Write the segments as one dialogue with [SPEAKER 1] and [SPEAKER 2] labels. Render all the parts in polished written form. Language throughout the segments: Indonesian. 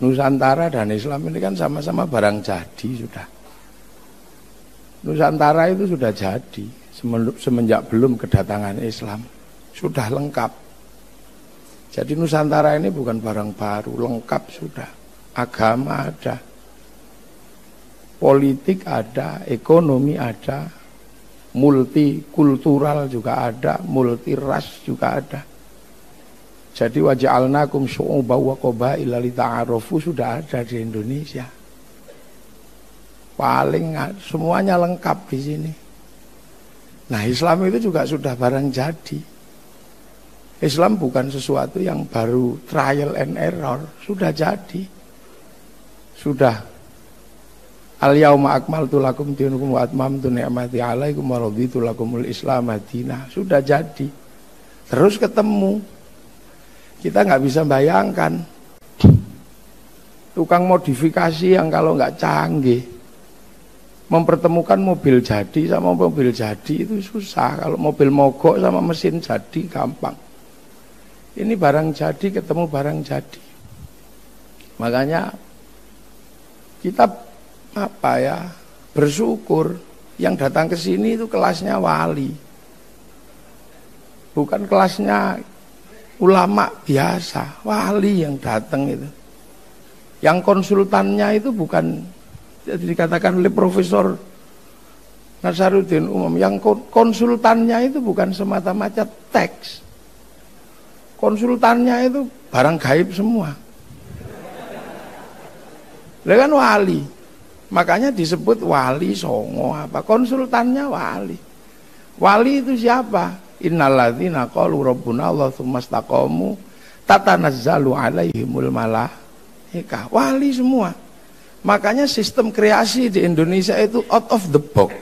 [SPEAKER 1] Nusantara dan Islam ini kan sama-sama barang jadi sudah. Nusantara itu sudah jadi semenjak belum kedatangan Islam. Sudah lengkap. Jadi Nusantara ini bukan barang baru, lengkap sudah. Agama ada, politik ada, ekonomi ada, multikultural juga ada, multiras juga ada. Jadi waja'alnakum syu'uban wa qabaila lita'arafu sudah ada di Indonesia. Paling semuanya lengkap di sini. Nah, Islam itu juga sudah barang jadi. Islam bukan sesuatu yang baru trial and error, sudah jadi. Sudah al-yauma akmaltu lakum dinakum wa atmamtu ni'mati 'alaikum wa raditu lakumul Islam madinah. Sudah jadi. Terus ketemu. Kita nggak bisa bayangkan tukang modifikasi yang kalau nggak canggih mempertemukan mobil jadi sama mobil jadi itu susah. Kalau mobil mogok sama mesin jadi gampang. Ini barang jadi ketemu barang jadi. Makanya kita bersyukur yang datang ke sini itu kelasnya wali, bukan kelasnya ulama biasa. Wali yang datang itu, yang konsultannya itu bukan, jadi dikatakan oleh Profesor Nasaruddin Umam, yang konsultannya itu bukan semata-mata teks, konsultannya itu barang gaib semua. Lah kan wali, makanya disebut wali songo apa, konsultannya wali. Wali itu siapa? Innalladzina qalu rabbuna Allah tsumma istaqamu tatanazzalu alaihimul malaikah. Wali semua. Makanya sistem kreasi di Indonesia itu out of the box.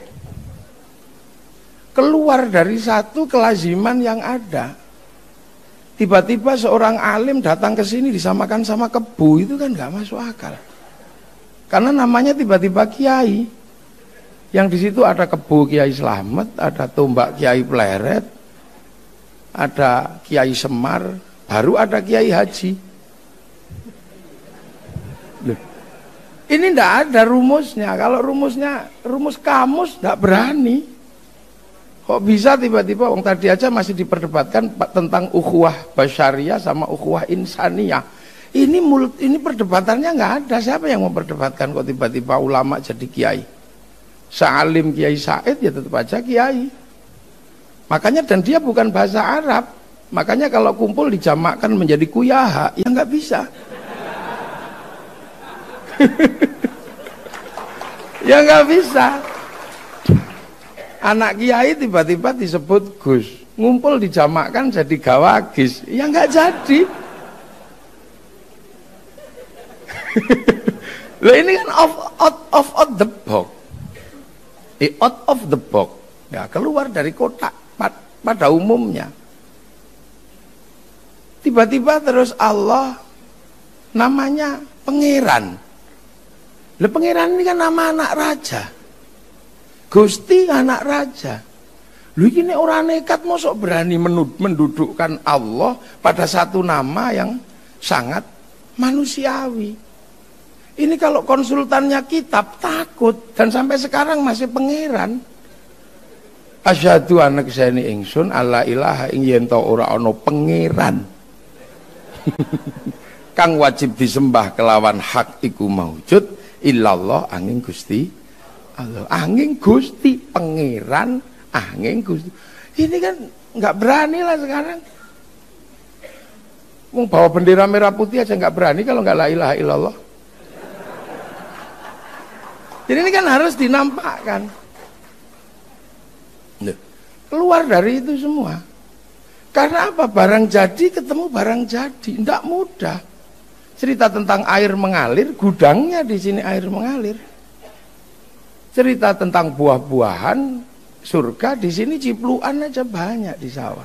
[SPEAKER 1] Keluar dari satu kelaziman yang ada. Tiba-tiba seorang alim datang ke sini disamakan sama kebu, itu kan nggak masuk akal. Karena namanya tiba-tiba kiai. Yang di situ ada kebu Kiai Slamet, ada tombak Kiai Pleret, ada Kiai Semar, baru ada Kiai Haji. Loh, ini ndak ada rumusnya. Kalau rumus kamus ndak berani. Kok bisa tiba-tiba wong tadi aja masih diperdebatkan tentang ukhuwah basyariah sama ukhuwah insaniyah. Ini perdebatannya nggak ada. Siapa yang memperdebatkan kok tiba-tiba ulama jadi kiai? Sa'alim Kiai Said ya tetap aja kiai. Makanya, dan dia bukan bahasa Arab. Makanya kalau kumpul dijamakkan menjadi kuyaha, ya nggak bisa. Ya nggak bisa. Anak kiai tiba-tiba disebut Gus, ngumpul dijamakkan jadi gawagis, ya nggak jadi. Loh, ini kan out of the box. Out of the box. Ya, keluar dari kotak pada umumnya. Tiba-tiba terus Allah namanya pangeran. Lah, pangeran ini kan nama anak raja. Gusti anak raja. Lu ini orang nekat mosok berani mendudukkan Allah pada satu nama yang sangat manusiawi. Ini kalau konsultannya kitab takut, dan sampai sekarang masih pangeran. Asyhadu anna kseni ingsun alla ilaha ing yen ta ora ana pangeran kang wajib disembah kelawan hak iku maujud illallah angin Gusti Allah. Angin Gusti pangeran, angin Gusti. Ini kan nggak berani lah sekarang. Mau bawa bendera merah putih aja nggak berani kalau nggak la ilaha illallah. Jadi ini kan harus dinampakkan. Keluar dari itu semua. Karena apa? Barang jadi ketemu barang jadi, tidak mudah. Cerita tentang air mengalir, gudangnya di sini air mengalir. Cerita tentang buah-buahan surga, di sini cipluan aja banyak di sawah.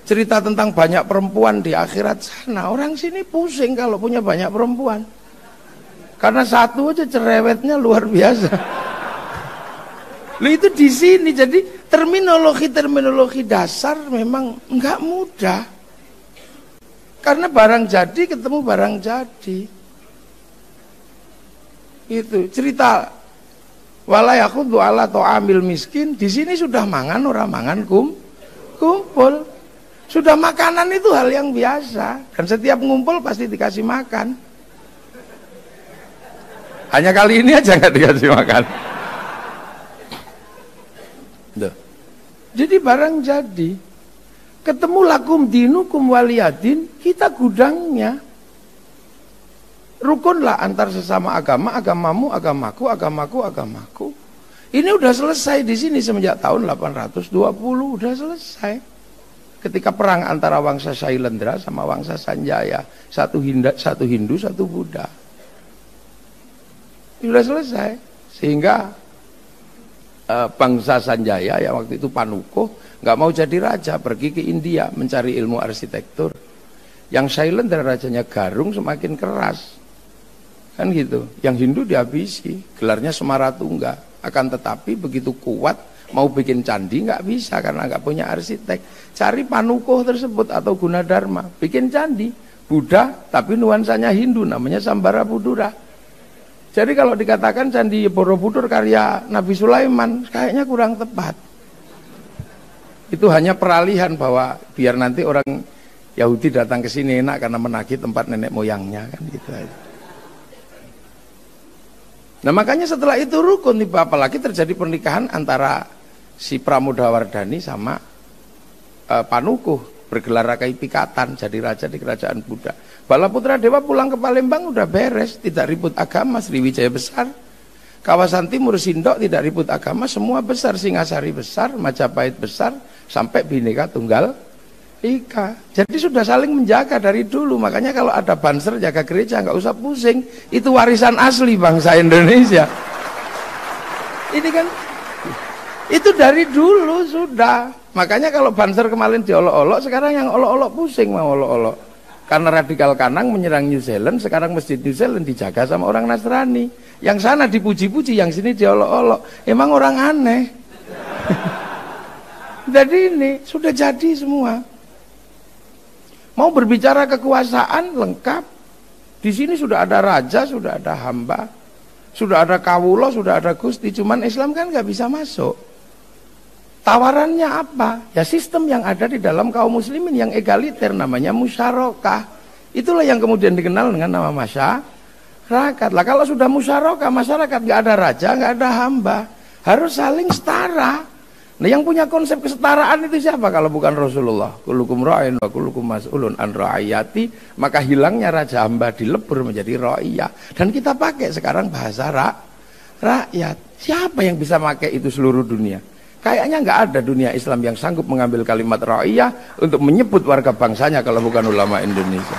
[SPEAKER 1] Cerita tentang banyak perempuan di akhirat sana, orang sini pusing kalau punya banyak perempuan. Karena satu aja cerewetnya luar biasa. Loh, itu di sini. Jadi terminologi dasar memang enggak mudah. Karena barang jadi ketemu barang jadi. Itu cerita walayakhuddu ala ta'amil miskin, di sini sudah mangan orang mangan kumpul. Sudah makanan itu hal yang biasa, dan setiap ngumpul pasti dikasih makan. Hanya kali ini aja nggak dikasih makan. Duh. Jadi barang jadi, ketemu lakum dinukum waliyadin, kita gudangnya. Rukunlah antar sesama agama, agamamu, agamaku, agamaku, agamaku. Ini udah selesai di sini semenjak tahun 820, udah selesai. Ketika perang antara Wangsa Sailendra sama Wangsa Sanjaya, satu Hindu, satu Buddha. Sudah selesai. Sehingga bangsa Sanjaya yang waktu itu Panukuh nggak mau jadi raja, pergi ke India mencari ilmu arsitektur. Yang Sailendra rajanya Garung semakin keras. Kan gitu. Yang Hindu dihabisi, gelarnya Semaratungga. Akan tetapi begitu kuat mau bikin candi nggak bisa karena nggak punya arsitek. Cari Panukuh tersebut atau Gunadarma, bikin candi Buddha tapi nuansanya Hindu, namanya Sambarapudura. Jadi kalau dikatakan candi Borobudur karya Nabi Sulaiman, kayaknya kurang tepat. Itu hanya peralihan bahwa biar nanti orang Yahudi datang ke sini enak karena menagih tempat nenek moyangnya, kan gitu aja. Nah makanya setelah itu rukun, apalagi terjadi pernikahan antara si Pramodawardhani sama Panukuh, bergelar Rakai Pikatan, jadi raja di kerajaan Buddha. Balaputra Dewa pulang ke Palembang udah beres, tidak ribut agama, Sriwijaya besar. Kawasan timur Sindok tidak ribut agama, semua besar, Singasari besar, Majapahit besar, sampai Bhinneka Tunggal Ika. Jadi sudah saling menjaga dari dulu. Makanya kalau ada banser jaga gereja nggak usah pusing, itu warisan asli bangsa Indonesia. Ini kan itu dari dulu sudah. Makanya kalau banser kemarin diolok-olok, sekarang yang olok-olok pusing mau olok-olok. Karena radikal kanan menyerang New Zealand, sekarang masjid New Zealand dijaga sama orang Nasrani. Yang sana dipuji-puji, yang sini diolok-olok. Emang orang aneh. Jadi ini sudah jadi semua. Mau berbicara kekuasaan lengkap. Di sini sudah ada raja, sudah ada hamba, sudah ada kawulo, sudah ada gusti. Cuman Islam kan nggak bisa masuk. Tawarannya apa? Ya sistem yang ada di dalam kaum muslimin yang egaliter, namanya musyarakah. Itulah yang kemudian dikenal dengan nama masyarakat. Lah kalau sudah musyarakah, masyarakat nggak ada raja, nggak ada hamba, harus saling setara. Nah yang punya konsep kesetaraan itu siapa kalau bukan Rasulullah? Kullukum ra'in wa kullukum mas'ulun an ra'iyati. Maka hilangnya raja hamba dilebur menjadi ra'iyah. Dan kita pakai sekarang bahasa rakyat. Siapa yang bisa pakai itu seluruh dunia? Kayaknya nggak ada dunia Islam yang sanggup mengambil kalimat ra'iyah untuk menyebut warga bangsanya kalau bukan ulama Indonesia.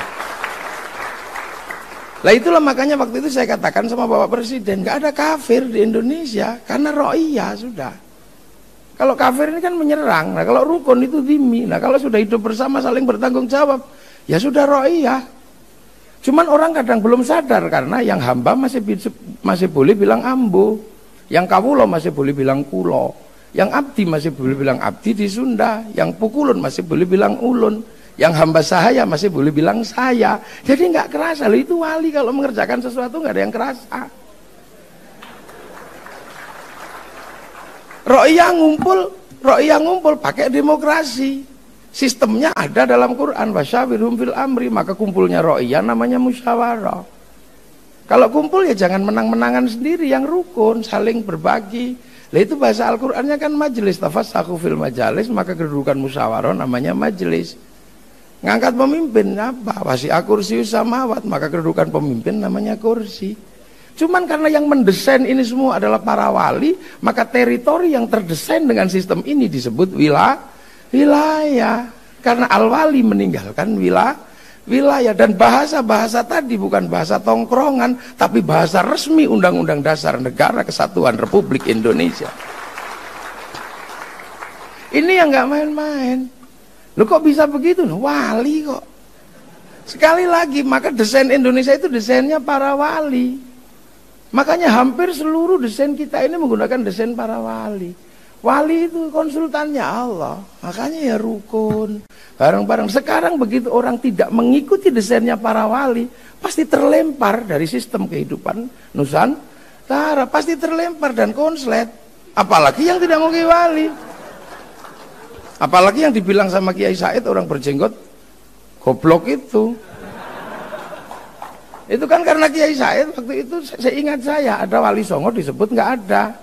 [SPEAKER 1] Lah itulah makanya waktu itu saya katakan sama Bapak Presiden, nggak ada kafir di Indonesia karena ra'iyah sudah. Kalau kafir ini kan menyerang. Nah kalau rukun itu dhimmi. Nah kalau sudah hidup bersama saling bertanggung jawab, ya sudah ra'iyah. Cuman orang kadang belum sadar karena yang hamba masih boleh bilang ambo, yang kawulo masih boleh bilang kulo, yang abdi masih boleh bilang abdi di Sunda, yang pukulun masih boleh bilang ulun, yang hamba sahaya masih boleh bilang saya. Jadi nggak kerasa. Loh itu wali kalau mengerjakan sesuatu nggak ada yang kerasa. Ro'iyah ngumpul pakai demokrasi. Sistemnya ada dalam Quran, wasyawirhum fil amri, maka kumpulnya ro'iyah namanya musyawarah. Kalau kumpul ya jangan menang-menangan sendiri, yang rukun, saling berbagi. Lah itu bahasa Al-Qur'annya kan majelis, tafassahu fil majalis, maka kedudukan musyawarah namanya majelis. Ngangkat pemimpin apa? Wasi'a kursius samawat, maka kedudukan pemimpin namanya kursi. Cuman karena yang mendesain ini semua adalah para wali, maka teritori yang terdesain dengan sistem ini disebut wilayah. Karena al-wali meninggalkan wilayah. Dan bahasa-bahasa tadi bukan bahasa tongkrongan, tapi bahasa resmi Undang-Undang Dasar Negara Kesatuan Republik Indonesia. Ini yang nggak main-main. Loh kok bisa begitu? Wali kok. Sekali lagi, maka desain Indonesia itu desainnya para wali. Makanya hampir seluruh desain kita ini menggunakan desain para wali. Wali itu konsultannya Allah. Makanya ya rukun, bareng-bareng. Sekarang begitu orang tidak mengikuti desainnya para wali, pasti terlempar dari sistem kehidupan Tara pasti terlempar dan konslet. Apalagi yang tidak mau Kiai Wali. Apalagi yang dibilang sama Kiai Said orang berjenggot goblok itu. Itu kan karena Kiai Said waktu itu saya ingat ada Wali Songo disebut nggak ada.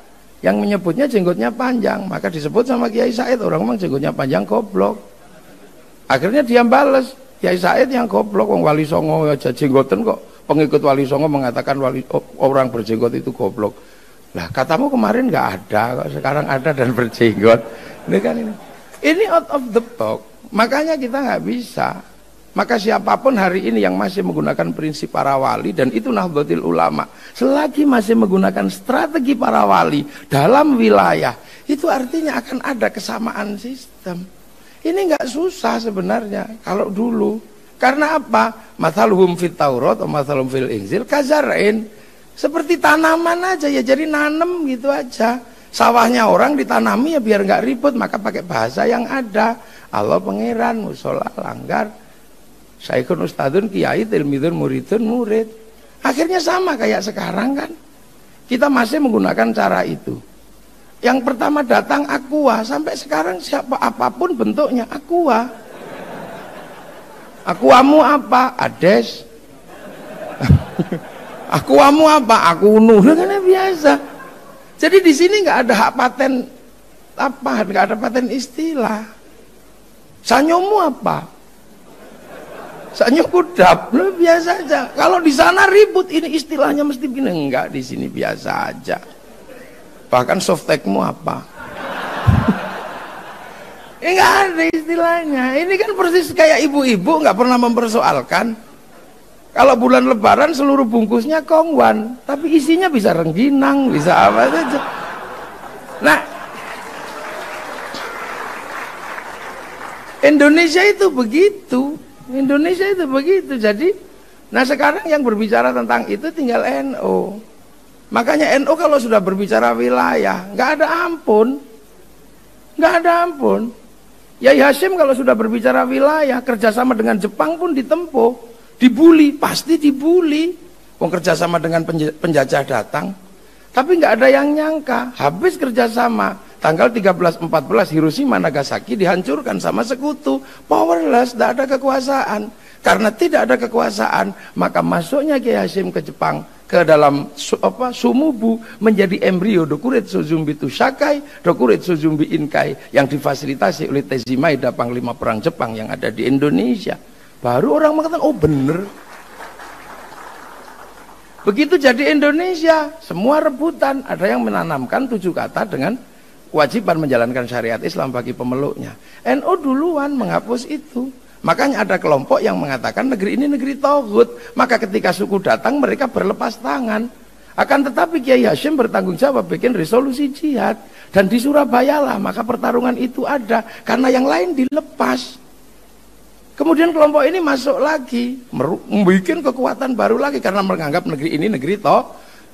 [SPEAKER 1] Yang menyebutnya jenggotnya panjang, maka disebut sama Kiai Said orang memang jenggotnya panjang goblok. Akhirnya dia bales, Kiai Said yang goblok, wong Wali Songo aja jenggoten kok. Pengikut Wali Songo mengatakan orang berjenggot itu goblok. Lah katamu kemarin nggak ada, kok sekarang ada dan berjenggot. Ini kan ini out of the box. Makanya kita nggak bisa. Maka siapapun hari ini yang masih menggunakan prinsip para wali, dan itu Nahdlatul Ulama, selagi masih menggunakan strategi para wali dalam wilayah, itu artinya akan ada kesamaan sistem. Ini nggak susah sebenarnya kalau dulu. Karena apa? Mathaluhum fit Taurat atau mathaluhum fil Injil kazarain. Seperti tanaman aja ya, jadi nanem gitu aja. Sawahnya orang ditanami ya biar nggak ribut, maka pakai bahasa yang ada. Allah pangeran, musola, langgar, Syekhun Ustadun, Kiai, Tilmidun, Muridun, Murid. Akhirnya sama kayak sekarang kan. Kita masih menggunakan cara itu. Yang pertama datang aqua, sampai sekarang siapa apapun bentuknya aqua. Aquamu apa? Ades. Aquamu apa? Aku nuh, kan biasa. Jadi di sini nggak ada hak paten apa, nggak ada paten istilah. Sanyomu apa? Sanyo kudap, biasa aja. Kalau di sana ribut, ini istilahnya mesti bina, enggak, di sini biasa aja. Bahkan softtekmu apa? Enggak ada istilahnya. Ini kan persis kayak ibu-ibu nggak pernah mempersoalkan. Kalau bulan Lebaran seluruh bungkusnya kongwan, tapi isinya bisa rengginang, bisa apa saja. Nah, Indonesia itu begitu. Indonesia itu begitu. Jadi, nah sekarang yang berbicara tentang itu tinggal NU. Makanya NU kalau sudah berbicara wilayah, nggak ada ampun, nggak ada ampun. Yai Hashim kalau sudah berbicara wilayah, kerjasama dengan Jepang pun ditempuh, dibully, pasti dibully. Wong kerjasama dengan penjajah datang, tapi nggak ada yang nyangka, habis kerjasama. Tanggal 13-14 Hiroshima Nagasaki dihancurkan sama sekutu, powerless, tidak ada kekuasaan. Karena tidak ada kekuasaan, maka masuknya Kiai Hashim ke Jepang, ke dalam Sumubu, menjadi embrio Dokuretsu Zumbi Tushakai, Dokuretsu Zumbi Inkai, yang difasilitasi oleh Tezimaeda, Panglima Perang Jepang yang ada di Indonesia. Baru orang mengatakan, oh bener. Begitu jadi Indonesia, semua rebutan. Ada yang menanamkan 7 kata dengan kewajiban menjalankan syariat Islam bagi pemeluknya. NU duluan menghapus itu. Makanya ada kelompok yang mengatakan negeri ini negeri tauhid. Maka ketika suku datang mereka berlepas tangan. Akan tetapi Kiai Hashim bertanggung jawab bikin resolusi jihad. Dan di Surabaya lah maka pertarungan itu ada. Karena yang lain dilepas. Kemudian kelompok ini masuk lagi. Membuat kekuatan baru lagi. Karena menganggap negeri ini negeri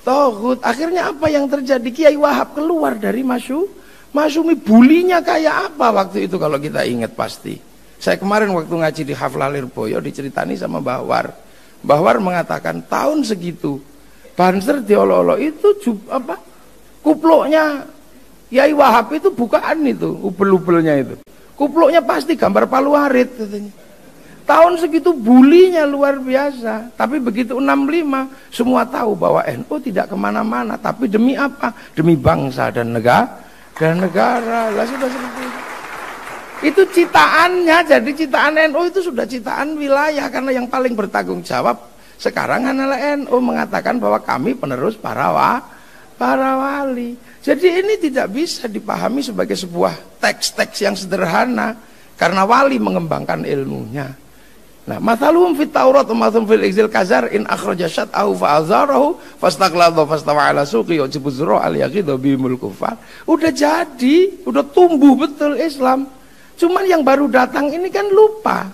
[SPEAKER 1] tauhid. Akhirnya apa yang terjadi? Kiai Wahab keluar dari Masyumi. Bulinya kayak apa waktu itu kalau kita ingat pasti. Saya kemarin waktu ngaji di Haflah Lirboyo diceritani sama Mbah War. Mbah War mengatakan tahun segitu Banser diolo-olo itu kupluknya Yai Wahab itu bukaan itu, ubel-ubelnya itu. Kupluknya pasti gambar Palu Arit katanya. Tahun segitu bulinya luar biasa. Tapi begitu 65 semua tahu bahwa NU tidak kemana-mana. Tapi demi apa? Demi bangsa dan negara. Lah sudah seperti itu. Itu citaannya, jadi citaan NU itu sudah citaan wilayah. Karena yang paling bertanggung jawab sekarang adalah NU, mengatakan bahwa kami penerus para wali. Jadi ini tidak bisa dipahami sebagai sebuah teks-teks yang sederhana. Karena wali mengembangkan ilmunya. Nah, mathaluhum fit Taurat wa mathaluhum fil Injil kazar in akhraja syat'ahu fa'azarahu fastaqladha fastawa ala suqi yujibu zurra al yaghidha bihimul kufar. Udah jadi, udah tumbuh betul Islam. Cuman yang baru datang ini kan lupa.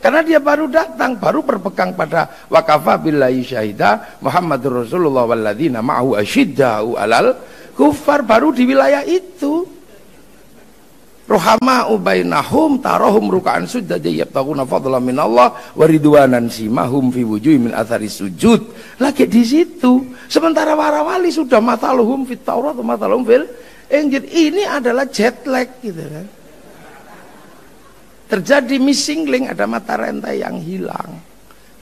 [SPEAKER 1] Karena dia baru datang, baru berpegang pada waqafa billahi syahida Muhammadur Rasulullah walladzina ma'ahu asyidda'u alal kufar, baru di wilayah itu. Rohama'u bainahum tarahum ruka'an sujud yabtaguna fadlan minallah wa ridwanan simahum fi wujuhihim min athari sujud. Lagi di situ. Sementara para wali sudah mataluhum fit Taurat atau mataluhum fil Injil. Ini adalah jet lag gitu kan. Terjadi missing link, ada mata rantai yang hilang.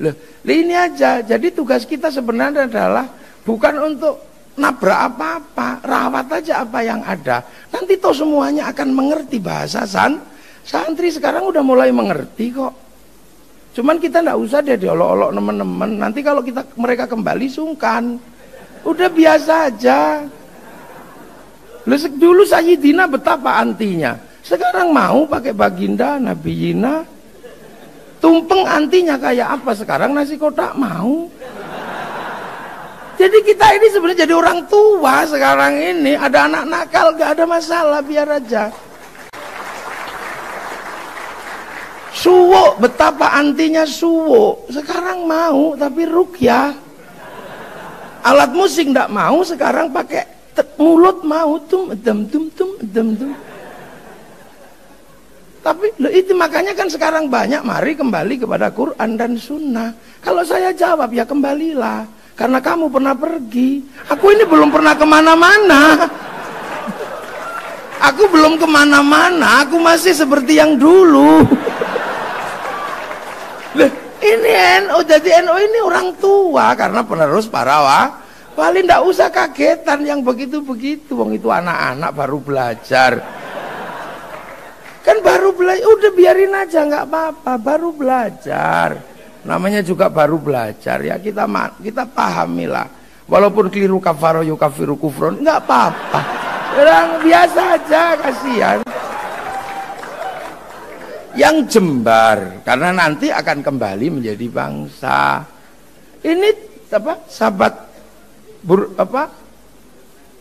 [SPEAKER 1] Loh, ini aja. Jadi tugas kita sebenarnya adalah bukan untuk nabrak apa-apa, rawat aja apa yang ada. Nanti toh semuanya akan mengerti bahasa santri sekarang udah mulai mengerti kok. Cuman kita ndak usah deh diolok-olok teman-teman. Nanti kalau mereka kembali sungkan. Udah biasa aja. Dulu Sayyidina betapa antinya. Sekarang mau pakai baginda, nabiyina. Tumpeng antinya kayak apa? Sekarang nasi kotak mau. Jadi kita ini sebenarnya jadi orang tua sekarang ini. Ada anak nakal, gak ada masalah, biar aja. Suwo, betapa antinya suwo. Sekarang mau, tapi rukyah. Alat musik ndak mau, sekarang pakai mulut mau. Tum. Tapi itu makanya kan sekarang banyak, mari kembali kepada Quran dan Sunnah. Kalau saya jawab, ya kembalilah. Karena kamu pernah pergi. Aku ini belum pernah kemana-mana. Aku belum kemana-mana. Aku masih seperti yang dulu. Ini NU, jadi NU ini orang tua karena penerus para wali. Ndak usah kagetan yang begitu-begitu. Wong itu anak-anak baru belajar. Kan baru belajar, udah biarin aja nggak apa-apa, baru belajar. Namanya juga baru belajar ya, kita pahamilah. Walaupun keliru kafaro yukafiru kufron, nggak apa-apa. Orang biasa aja, kasihan. Yang jembar karena nanti akan kembali menjadi bangsa. Ini apa? Sahabat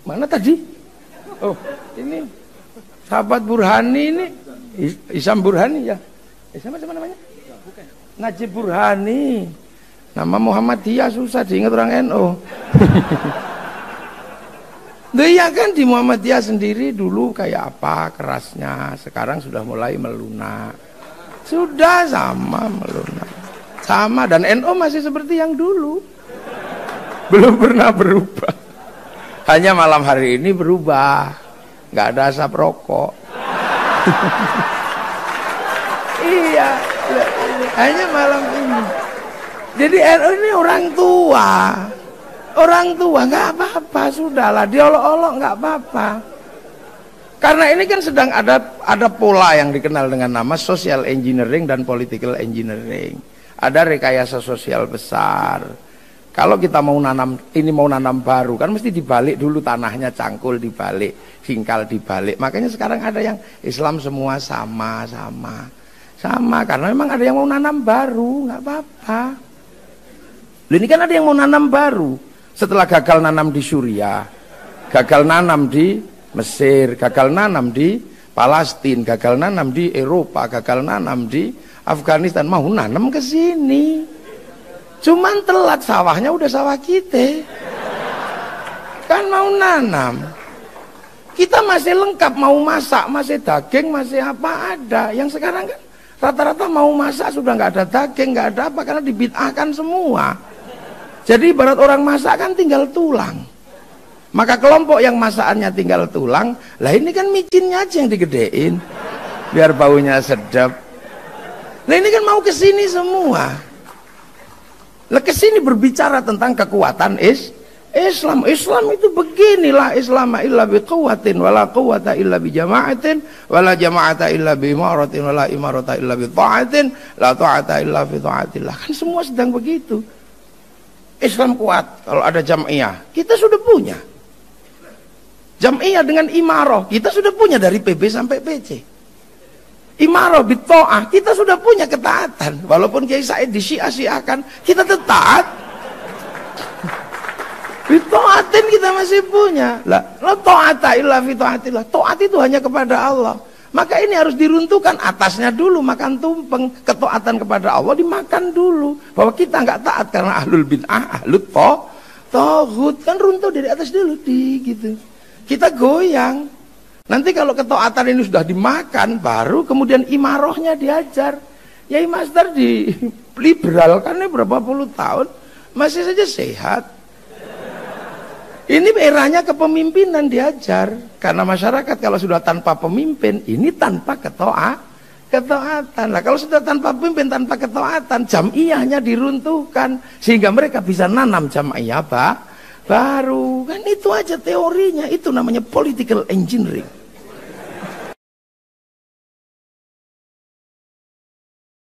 [SPEAKER 1] mana tadi? Oh, ini sahabat Burhani ini, Isam Burhani ya. Siapa namanya? Najib Burhani. Nama Muhammadiyah susah diingat orang NU. Dia kan di Muhammadiyah sendiri dulu kayak apa kerasnya, sekarang sudah mulai melunak. Sudah sama melunak. Sama, dan NU masih seperti yang dulu. Belum pernah berubah. Hanya malam hari ini berubah. Nggak ada asap rokok. Iya, hanya malam ini. Jadi NU ini orang tua. Orang tua nggak apa-apa, sudahlah diolok-olok nggak apa-apa. Karena ini kan sedang ada pola yang dikenal dengan nama social engineering dan political engineering. Ada rekayasa sosial besar. Kalau kita mau nanam baru kan mesti dibalik dulu tanahnya, cangkul dibalik, singkal dibalik. Makanya sekarang ada yang Islam semua sama karena memang ada yang mau nanam baru, nggak apa-apa. Ini kan ada yang mau nanam baru. Setelah gagal nanam di Suriah, gagal nanam di Mesir, gagal nanam di Palestina, gagal nanam di Eropa, gagal nanam di Afghanistan, mau nanam ke sini. Cuman telat, sawahnya udah sawah kita. Kan mau nanam. Kita masih lengkap, mau masak, masih daging, masih apa ada. Yang sekarang kan rata-rata mau masak sudah nggak ada daging, nggak ada apa, karena dibid'ahkan semua. Jadi ibarat orang masak kan tinggal tulang. Maka kelompok yang masakannya tinggal tulang, lah ini kan micinnya aja yang digedein biar baunya sedap. Nah ini kan mau kesini semua. Lah kesini berbicara tentang kekuatan Islam. Islam itu beginilah, Islam illa biquwatin wala quwata illa bijama'atin wala jama'ata illa biimaratin wala imarata illa bi ta'atin la ta'ata illa fi ta'atillah. Kan semua sedang begitu. Islam kuat kalau ada jam'iyah, kita sudah punya. Jam'iyah dengan imarah, kita sudah punya dari PB sampai PC. Imarah bitto'ah, kita sudah punya ketaatan. Walaupun Kiai Said disia-siakan, kita tetap. Bitto'atin kita masih punya. La ta'ata illa fi ta'atillah. Ta'at itu hanya kepada Allah. Maka ini harus diruntuhkan, atasnya dulu makan tumpeng, ketaatan kepada Allah dimakan dulu. Bahwa kita nggak taat karena ahlul bid'ah, ahlul tohut, kan runtuh dari atas dulu, gitu. Kita goyang. Nanti kalau ketaatan ini sudah dimakan, baru kemudian imarohnya diajar. Yai Master di liberal kan ini berapa puluh tahun masih saja sehat. Ini eranya kepemimpinan diajar. Karena masyarakat kalau sudah tanpa pemimpin, ini tanpa ketaatan. Nah, kalau sudah tanpa pemimpin, tanpa ketaatan, jamiyahnya diruntuhkan sehingga mereka bisa nanam jamiyah baru. Kan itu aja teorinya. Itu namanya political engineering.